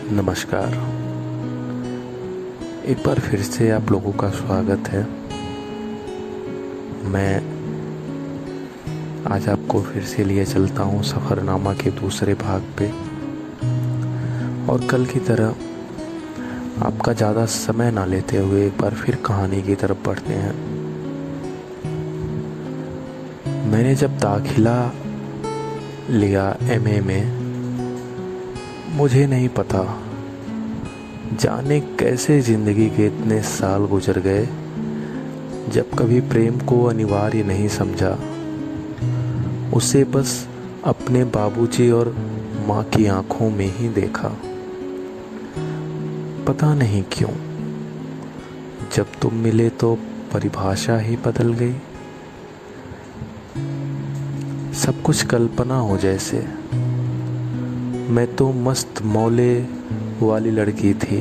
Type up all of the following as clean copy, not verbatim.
नमस्कार। एक बार फिर से आप लोगों का स्वागत है। मैं आज आपको फिर से लिए चलता हूँ सफ़रनामा के दूसरे भाग पे, और कल की तरह आपका ज़्यादा समय ना लेते हुए एक बार फिर कहानी की तरफ बढ़ते हैं। मैंने जब दाखिला लिया एमए में, मुझे नहीं पता जाने कैसे ज़िंदगी के इतने साल गुजर गए जब कभी प्रेम को अनिवार्य नहीं समझा, उसे बस अपने बाबूजी और माँ की आंखों में ही देखा। पता नहीं क्यों जब तुम मिले तो परिभाषा ही बदल गई। सब कुछ कल्पना हो जैसे। मैं तो मस्त मौले वाली लड़की थी,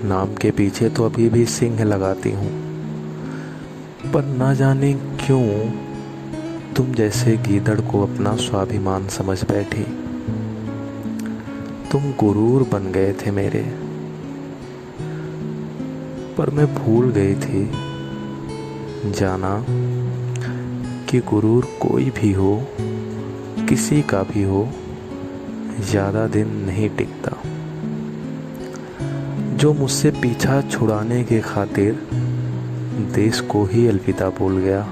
नाम के पीछे तो अभी भी सिंह लगाती हूँ, पर ना जाने क्यों तुम जैसे गीदड़ को अपना स्वाभिमान समझ बैठी। तुम गुरूर बन गए थे मेरे, पर मैं भूल गई थी जाना कि गुरूर कोई भी हो, किसी का भी हो, ज़्यादा दिन नहीं टिकता। जो मुझसे पीछा छुड़ाने के खातिर देश को ही अलविदा बोल गया,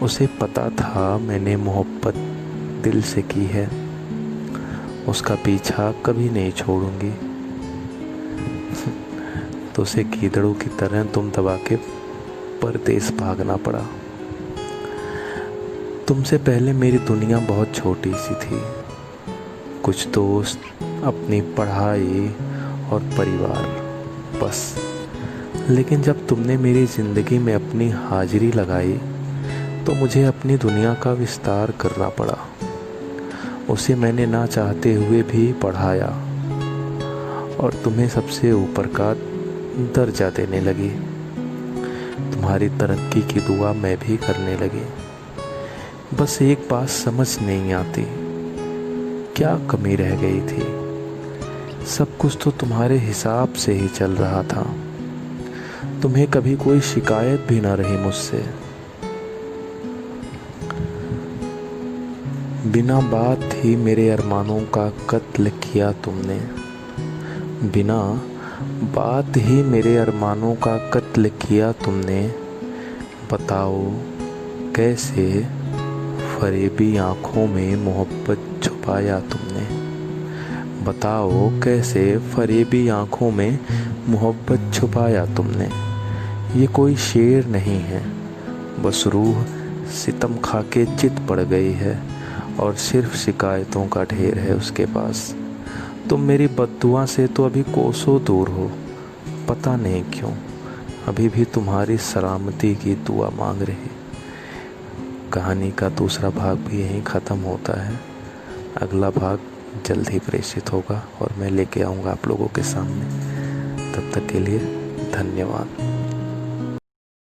उसे पता था मैंने मोहब्बत दिल से की है, उसका पीछा कभी नहीं छोड़ूंगी। तो उसे गीदड़ों की तरह तुम दबा के परदेस भागना पड़ा। तुमसे पहले मेरी दुनिया बहुत छोटी सी थी, कुछ दोस्त, अपनी पढ़ाई और परिवार, बस। लेकिन जब तुमने मेरी ज़िंदगी में अपनी हाजिरी लगाई तो मुझे अपनी दुनिया का विस्तार करना पड़ा। उसे मैंने ना चाहते हुए भी पढ़ाया और तुम्हें सबसे ऊपर का दर्जा देने लगी। तुम्हारी तरक्की की दुआ मैं भी करने लगी। बस एक बात समझ नहीं आती, क्या कमी रह गई थी? सब कुछ तो तुम्हारे हिसाब से ही चल रहा था। तुम्हें कभी कोई शिकायत भी ना रही मुझसे। बिना बात ही मेरे अरमानों का कत्ल किया तुमने। बिना बात ही मेरे अरमानों का कत्ल किया तुमने। बताओ कैसे फरेबी आँखों में मोहब्बत छुपाया तुमने। बताओ कैसे फरेबी आँखों में मोहब्बत छुपाया तुमने। ये कोई शेर नहीं है, बस रूह सितम खा के चित पड़ गई है और सिर्फ शिकायतों का ढेर है उसके पास। तुम मेरी बद्दुआ से तो अभी कोसों दूर हो, पता नहीं क्यों अभी भी तुम्हारी सलामती की दुआ मांग रही। कहानी का दूसरा भाग भी यहीं ख़त्म होता है। अगला भाग जल्द ही प्रेषित होगा और मैं लेके आऊँगा आप लोगों के सामने। तब तक के लिए धन्यवाद।